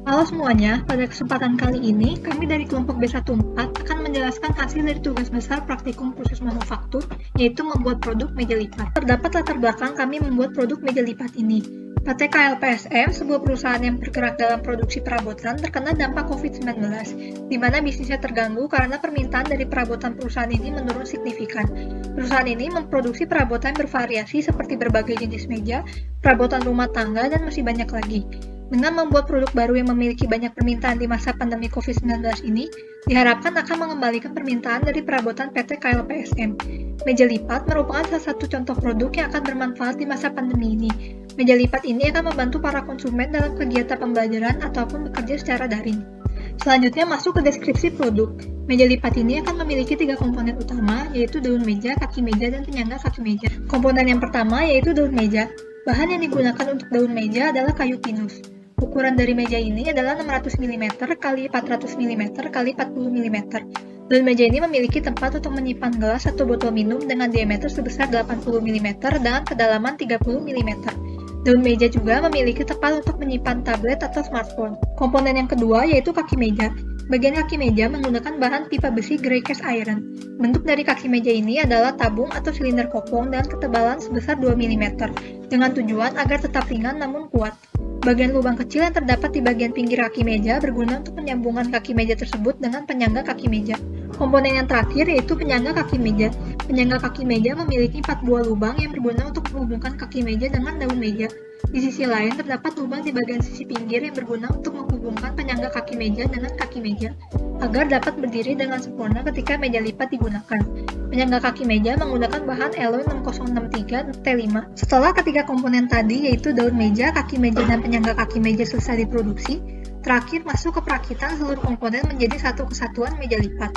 Halo semuanya, pada kesempatan kali ini kami dari kelompok B14 akan menjelaskan hasil dari tugas besar praktikum proses manufaktur, yaitu membuat produk meja lipat. Terdapat latar belakang kami membuat produk meja lipat ini. PT KLPSM, sebuah perusahaan yang bergerak dalam produksi perabotan, terkena dampak COVID-19, di mana bisnisnya terganggu karena permintaan dari perabotan perusahaan ini menurun signifikan. Perusahaan ini memproduksi perabotan bervariasi seperti berbagai jenis meja, perabotan rumah tangga, dan masih banyak lagi. Dengan membuat produk baru yang memiliki banyak permintaan di masa pandemi COVID-19 ini, diharapkan akan mengembalikan permintaan dari perabotan PT KLPSM. Meja lipat merupakan salah satu contoh produk yang akan bermanfaat di masa pandemi ini. Meja lipat ini akan membantu para konsumen dalam kegiatan pembelajaran ataupun bekerja secara daring. Selanjutnya masuk ke deskripsi produk. Meja lipat ini akan memiliki 3 komponen utama, yaitu daun meja, kaki meja, dan penyangga kaki meja. Komponen yang pertama yaitu daun meja. Bahan yang digunakan untuk daun meja adalah kayu pinus. Ukuran dari meja ini adalah 600 mm x 400 mm x 40 mm. Daun meja ini memiliki tempat untuk menyimpan gelas atau botol minum dengan diameter sebesar 80 mm dan kedalaman 30 mm. Daun meja juga memiliki tempat untuk menyimpan tablet atau smartphone. Komponen yang kedua yaitu kaki meja. Bagian kaki meja menggunakan bahan pipa besi grey cast iron. Bentuk dari kaki meja ini adalah tabung atau silinder kopong dengan ketebalan sebesar 2 mm, dengan tujuan agar tetap ringan namun kuat. Bagian lubang kecil yang terdapat di bagian pinggir kaki meja berguna untuk penyambungan kaki meja tersebut dengan penyangga kaki meja. Komponen yang terakhir yaitu penyangga kaki meja. Penyangga kaki meja memiliki 4 buah lubang yang berguna untuk menghubungkan kaki meja dengan daun meja. Di sisi lain terdapat lubang di bagian sisi pinggir yang berguna untuk menghubungkan penyangga kaki meja dengan kaki meja, agar dapat berdiri dengan sempurna ketika meja lipat digunakan. Penyangga kaki meja menggunakan bahan alloy 6063 T5. Setelah ketiga komponen tadi yaitu daun meja, kaki meja, dan penyangga kaki meja selesai diproduksi, terakhir masuk ke perakitan seluruh komponen menjadi satu kesatuan meja lipat.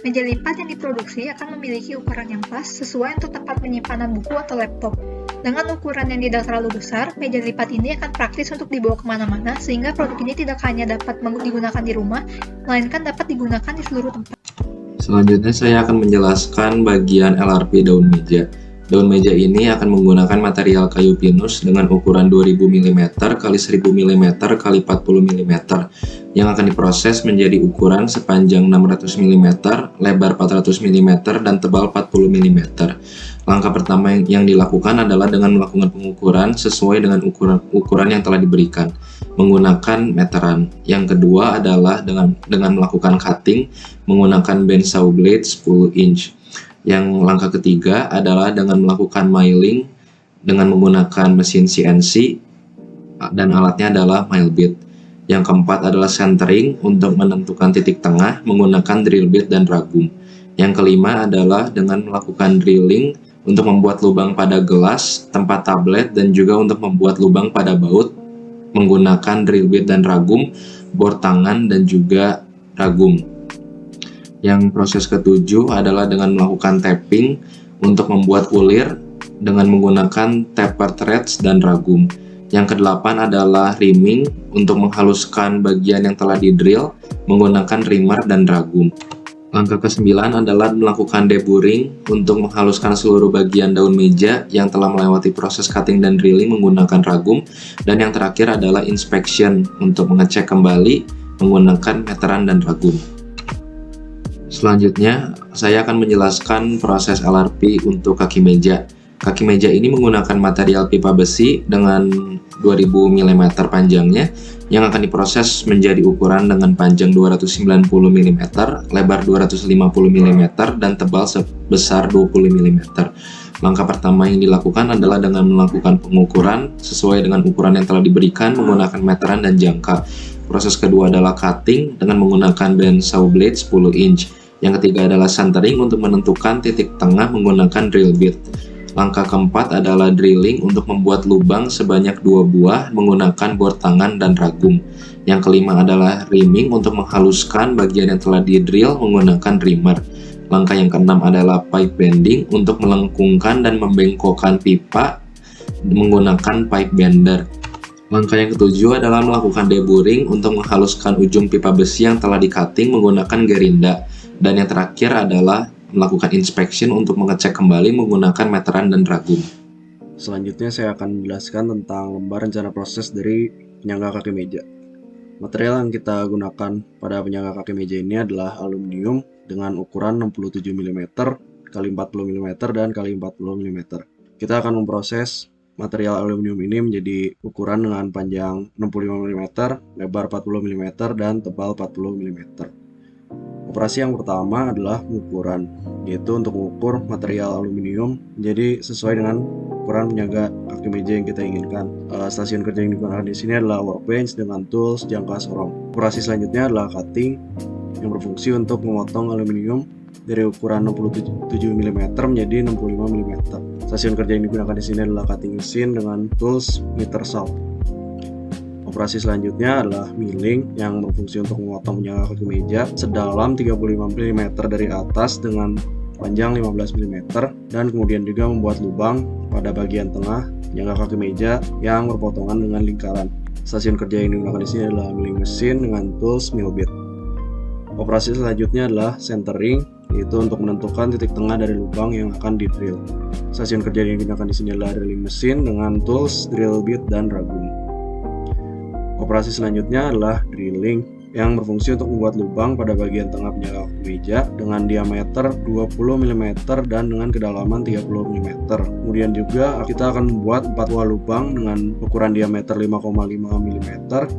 Meja lipat yang diproduksi akan memiliki ukuran yang pas sesuai untuk tempat penyimpanan buku atau laptop. Dengan ukuran yang tidak terlalu besar, meja lipat ini akan praktis untuk dibawa kemana-mana sehingga produk ini tidak hanya dapat digunakan di rumah, melainkan dapat digunakan di seluruh tempat. Selanjutnya saya akan menjelaskan bagian LRP daun meja. Daun meja ini akan menggunakan material kayu pinus dengan ukuran 2000 mm x 1000 mm x 40 mm yang akan diproses menjadi ukuran sepanjang 600 mm, lebar 400 mm, dan tebal 40 mm. Langkah pertama yang dilakukan adalah dengan melakukan pengukuran sesuai dengan ukuran yang telah diberikan menggunakan meteran. Yang kedua adalah dengan melakukan cutting menggunakan bandsaw blade 10 inch. Yang langkah ketiga adalah dengan melakukan milling dengan menggunakan mesin CNC dan alatnya adalah mill bit. Yang keempat adalah centering untuk menentukan titik tengah menggunakan drill bit dan ragum. Yang kelima adalah dengan melakukan drilling untuk membuat lubang pada gelas, tempat tablet, dan juga untuk membuat lubang pada baut menggunakan drill bit dan ragum, bor tangan, dan juga ragum. Yang proses ketujuh adalah dengan melakukan tapping untuk membuat ulir dengan menggunakan taper threads dan ragum. Yang kedelapan adalah rimming untuk menghaluskan bagian yang telah di-drill menggunakan trimmer dan ragum. Langkah ke-9 adalah melakukan deburring untuk menghaluskan seluruh bagian daun meja yang telah melewati proses cutting dan drilling menggunakan ragum. Dan yang terakhir adalah inspection untuk mengecek kembali menggunakan meteran dan ragum. Selanjutnya, saya akan menjelaskan proses LRP untuk kaki meja. Kaki meja ini menggunakan material pipa besi dengan 2000 mm panjangnya yang akan diproses menjadi ukuran dengan panjang 290 mm, lebar 250 mm, dan tebal sebesar 20 mm. Langkah pertama yang dilakukan adalah dengan melakukan pengukuran sesuai dengan ukuran yang telah diberikan menggunakan meteran dan jangka. Proses kedua adalah cutting dengan menggunakan bandsaw blade 10 inch. Yang ketiga adalah centering untuk menentukan titik tengah menggunakan drill bit. Langkah keempat adalah drilling untuk membuat lubang sebanyak 2 buah menggunakan bor tangan dan ragum. Yang kelima adalah rimming untuk menghaluskan bagian yang telah di-drill menggunakan trimmer. Langkah yang keenam adalah pipe bending untuk melengkungkan dan membengkokkan pipa menggunakan pipe bender. Langkah yang ketujuh adalah melakukan deburring untuk menghaluskan ujung pipa besi yang telah di-cutting menggunakan gerinda. Dan yang terakhir adalah melakukan inspection untuk mengecek kembali menggunakan meteran dan ragum. Selanjutnya saya akan menjelaskan tentang lembar rencana proses dari penyangga kaki meja. Material yang kita gunakan pada penyangga kaki meja ini adalah aluminium dengan ukuran 67 mm kali 40 mm dan kali 40 mm. Kita akan memproses material aluminium ini menjadi ukuran dengan panjang 65 mm, lebar 40 mm, dan tebal 40 mm. Operasi yang pertama adalah pengukuran, yaitu untuk mengukur material aluminium menjadi sesuai dengan ukuran penyangga kaki meja yang kita inginkan. Stasiun kerja yang digunakan di sini adalah workbench dengan tools jangka sorong. Operasi selanjutnya adalah cutting yang berfungsi untuk memotong aluminium dari ukuran 67 mm menjadi 65 mm. Stasiun kerja yang digunakan di sini adalah cutting mesin dengan tools meter saw. Operasi selanjutnya adalah milling yang berfungsi untuk memotong penyangga kaki meja sedalam 35 mm dari atas dengan panjang 15 mm dan kemudian juga membuat lubang pada bagian tengah penyangga kaki meja yang berpotongan dengan lingkaran. Stasiun kerja yang digunakan di sini adalah milling mesin dengan tools mill bit. Operasi selanjutnya adalah centering, yaitu untuk menentukan titik tengah dari lubang yang akan di-drill. Stasiun kerja yang digunakan di sini adalah drilling mesin dengan tools drill bit dan ragum. Operasi selanjutnya adalah drilling yang berfungsi untuk membuat lubang pada bagian tengah penyangga kaki meja dengan diameter 20 mm dan dengan kedalaman 30 mm. Kemudian juga kita akan membuat 4 buah lubang dengan ukuran diameter 5,5 mm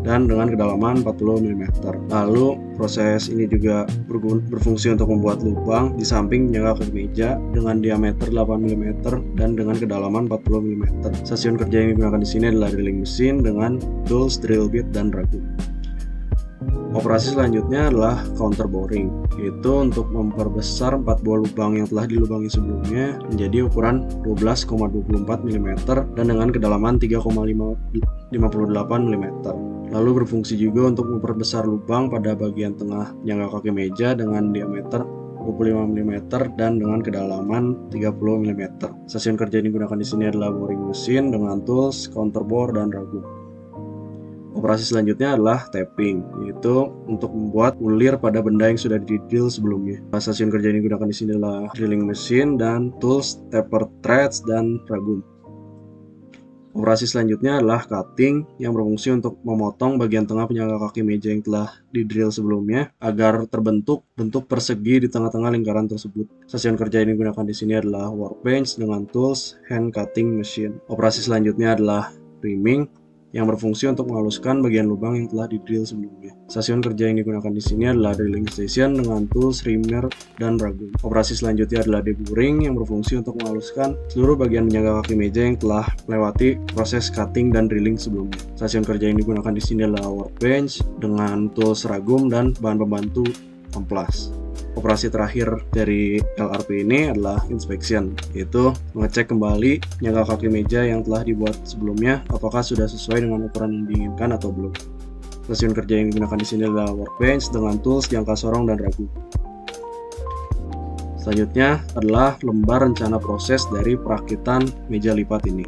dan dengan kedalaman 40 mm. Lalu proses ini juga berfungsi untuk membuat lubang di samping penyangga kaki meja dengan diameter 8 mm dan dengan kedalaman 40 mm. Stasiun kerja yang digunakan di sini adalah drilling mesin dengan tools drill bit dan ragum. Operasi selanjutnya adalah counter boring, yaitu untuk memperbesar 4 buah lubang yang telah dilubangi sebelumnya menjadi ukuran 12,24 mm dan dengan kedalaman 3,58 mm. Lalu berfungsi juga untuk memperbesar lubang pada bagian tengah penyangga kaki meja dengan diameter 25 mm dan dengan kedalaman 30 mm. Stasiun kerja yang digunakan di sini adalah boring mesin dengan tools, counter bore, dan ragum. Operasi selanjutnya adalah tapping, yaitu untuk membuat ulir pada benda yang sudah di-drill sebelumnya. Stasiun kerja yang digunakan di sini adalah drilling mesin dan tools, taper threads, dan ragum. Operasi selanjutnya adalah cutting yang berfungsi untuk memotong bagian tengah penyangga kaki meja yang telah di-drill sebelumnya agar terbentuk bentuk persegi di tengah-tengah lingkaran tersebut. Stasiun kerja yang digunakan di sini adalah workbench dengan tools hand cutting machine. Operasi selanjutnya adalah trimming yang berfungsi untuk menghaluskan bagian lubang yang telah di-drill sebelumnya. Stasiun kerja yang digunakan di sini adalah drilling station dengan tools, trimmer, dan ragum. Operasi selanjutnya adalah deburring yang berfungsi untuk menghaluskan seluruh bagian penyangga kaki meja yang telah melewati proses cutting dan drilling sebelumnya. Stasiun kerja yang digunakan di sini adalah workbench dengan tools ragum dan bahan pembantu amplas. Operasi terakhir dari LRP ini adalah inspection, yaitu mengecek kembali penyangga kaki meja yang telah dibuat sebelumnya apakah sudah sesuai dengan ukuran yang diinginkan atau belum. Stasiun kerja yang digunakan di sini adalah workbench dengan tools jangka sorong dan ragum. Selanjutnya adalah lembar rencana proses dari perakitan meja lipat ini.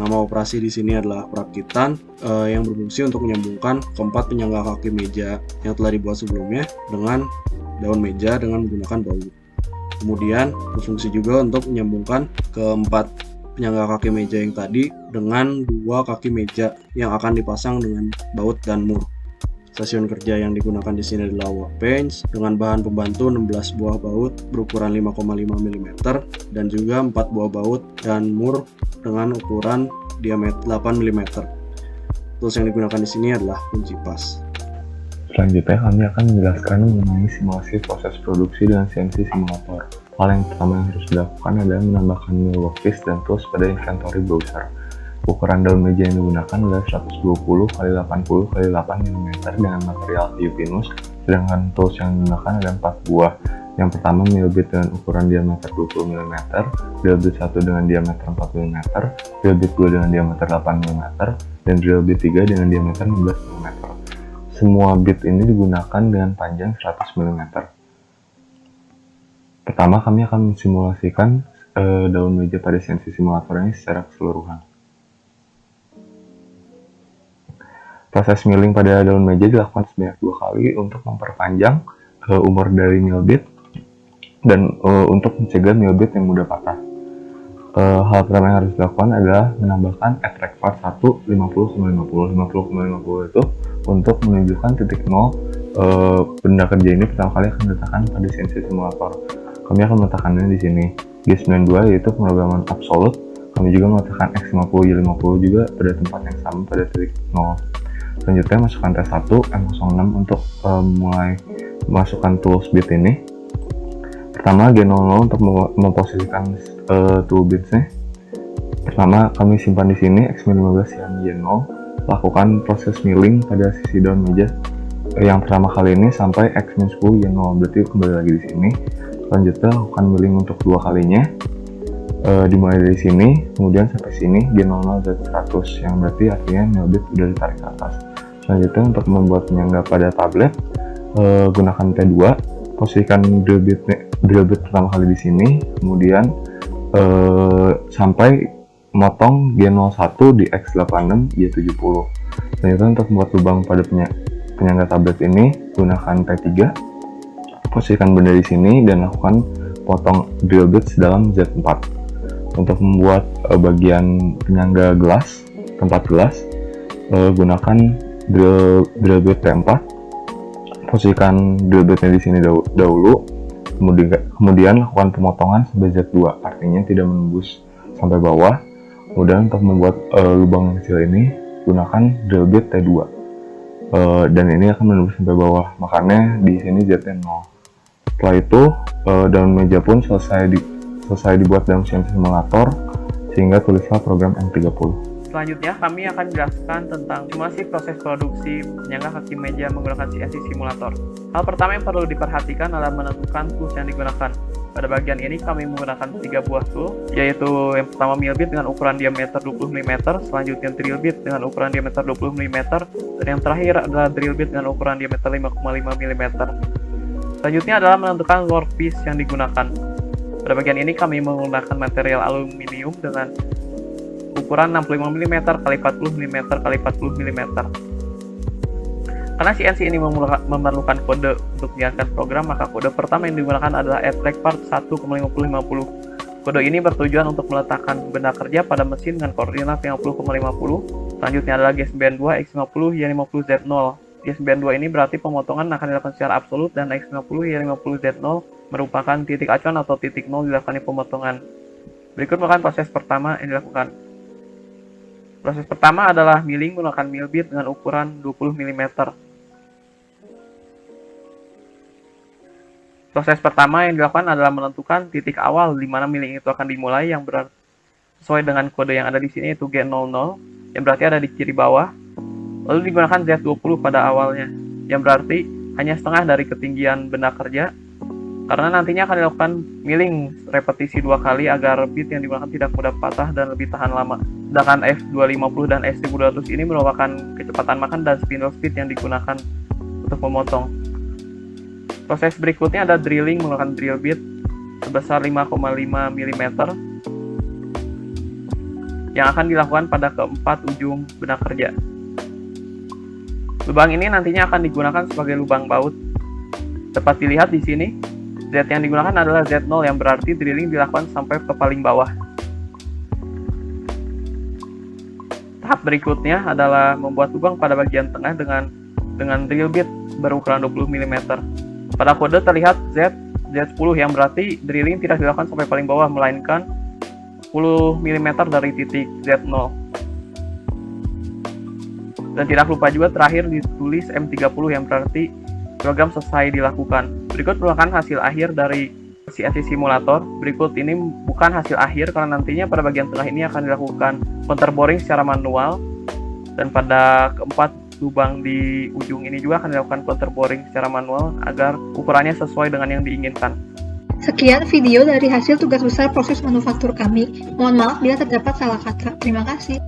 Nama operasi di sini adalah perakitan yang berfungsi untuk menyambungkan keempat penyangga kaki meja yang telah dibuat sebelumnya dengan daun meja dengan menggunakan baut. Kemudian berfungsi juga untuk menyambungkan keempat penyangga kaki meja yang tadi dengan 2 kaki meja yang akan dipasang dengan baut dan mur. Stasiun kerja yang digunakan di sini adalah workbench dengan bahan pembantu 16 buah baut berukuran 5,5 mm dan juga 4 buah baut dan mur dengan ukuran diameter 8 mm. Tools yang digunakan di sini adalah kunci pas. Selanjutnya kami akan menjelaskan mengenai simulasi proses produksi dengan CNC simulator. Hal yang pertama yang harus dilakukan adalah menambahkan mill workpiece dan tools pada inventory browser. Ukuran daun meja yang digunakan adalah 120 x 80 x 8 mm dengan material kayu pinus, sedangkan tools yang digunakan ada 4 buah. Yang pertama mill bit dengan ukuran diameter 20 mm, drill bit 1 dengan diameter 4 mm, drill bit 2 dengan diameter 8 mm, dan drill bit 3 dengan diameter 16 mm. Semua bit ini digunakan dengan panjang 100 mm. Pertama, kami akan mensimulasikan daun meja pada CNC simulator ini secara keseluruhan. Proses milling pada daun meja dilakukan sebanyak 2 kali untuk memperpanjang umur dari mill bit dan untuk mencegah mill bit yang mudah patah. hal pertama yang harus dilakukan adalah menambahkan attract part 1 50,50. 50,50 itu untuk menunjukkan titik nol benda kerja ini pertama kali akan diletakkan pada CNC simulator. Kami akan meletakkannya di sini. G92 yaitu pemrograman absolut. Kami juga meletakkan X50, Y50 juga pada tempat yang sama pada titik nol. Selanjutnya masukkan T1 M06 untuk mulai masukkan tools bit ini. Pertama G00 untuk memposisikan tool bitsnya. Pertama kami simpan di sini X15 yang Y0. Lakukan proses milling pada sisi daun meja yang pertama kali ini sampai X-10 Y0, berarti kembali lagi di sini. Selanjutnya lakukan milling untuk dua kalinya, dimulai dari sini kemudian sampai sini G00 Z100, yang berarti artinya nail bit sudah ditarik ke atas. Selanjutnya untuk membuat penyangga pada tablet, gunakan T2, posisikan drill bit pertama kali di sini, kemudian sampai motong G01 di X86 Y70. Selanjutnya untuk membuat lubang pada penyangga tablet ini, gunakan T3, posisikan benda di sini dan lakukan potong drill bits dalam Z4. Untuk membuat bagian penyangga gelas, tempat gelas, gunakan drill bit T4, posisikan drill bitnya di sini dahulu, kemudian lakukan pemotongan sampai Z2, artinya tidak menembus sampai bawah. Kemudian untuk membuat lubang yang kecil ini, gunakan drill bit T2, dan ini akan menembus sampai bawah, makanya di sini Z0. Setelah itu daun meja pun selesai dibuat dalam CNC simulator, sehingga tulislah program M30. Selanjutnya, kami akan menjelaskan tentang simulasi proses produksi penyangga kaki meja menggunakan CNC simulator. Hal pertama yang perlu diperhatikan adalah menentukan tools yang digunakan. Pada bagian ini kami menggunakan 3 buah tool, yaitu yang pertama mill bit dengan ukuran diameter 20 mm, selanjutnya drill bit dengan ukuran diameter 20 mm, dan yang terakhir adalah drill bit dengan ukuran diameter 5,5 mm. Selanjutnya adalah menentukan workpiece yang digunakan. Pada bagian ini kami menggunakan material aluminium dengan ukuran 65 mm x 40 mm x 40 mm. Karena CNC ini memerlukan kode untuk menjalankan program, maka kode pertama yang digunakan adalah attract part 1,5050. Kode ini bertujuan untuk meletakkan benda kerja pada mesin dengan koordinat 50,50. Selanjutnya adalah G92, X50, Y50, Z0. G92 ini berarti pemotongan akan dilakukan secara absolut, dan X50, Y50, Z0 merupakan titik acuan atau titik nol dilakukan pemotongan. Berikut merupakan proses pertama yang dilakukan. Proses pertama adalah milling menggunakan mill bit dengan ukuran 20 mm. Proses pertama yang dilakukan adalah menentukan titik awal di mana milling itu akan dimulai, yang sesuai dengan kode yang ada di sini, yaitu G00, yang berarti ada di kiri bawah. Lalu digunakan Z20 pada awalnya, yang berarti hanya setengah dari ketinggian benda kerja, karena nantinya akan dilakukan milling repetisi 2 kali agar bit yang digunakan tidak mudah patah dan lebih tahan lama. Sedangkan F250 dan S1200 ini merupakan kecepatan makan dan spindle speed yang digunakan untuk memotong. Proses berikutnya ada drilling menggunakan drill bit sebesar 5,5 mm yang akan dilakukan pada keempat ujung benda kerja. Lubang ini nantinya akan digunakan sebagai lubang baut. Dapat dilihat di sini, Z yang digunakan adalah Z0, yang berarti drilling dilakukan sampai ke paling bawah. Tahap berikutnya adalah membuat lubang pada bagian tengah dengan drill bit berukuran 20 mm. Pada kode terlihat Z10, yang berarti drilling tidak dilakukan sampai paling bawah, melainkan 10 mm dari titik Z0. Dan tidak lupa juga terakhir ditulis M30, yang berarti program selesai dilakukan. Berikut merupakan hasil akhir dari CNC simulator. Berikut ini bukan hasil akhir, karena nantinya pada bagian tengah ini akan dilakukan counter boring secara manual, dan pada keempat lubang di ujung ini juga akan dilakukan counter boring secara manual agar ukurannya sesuai dengan yang diinginkan. Sekian video dari hasil tugas besar proses manufaktur kami. Mohon maaf bila terdapat salah kata. Terima kasih.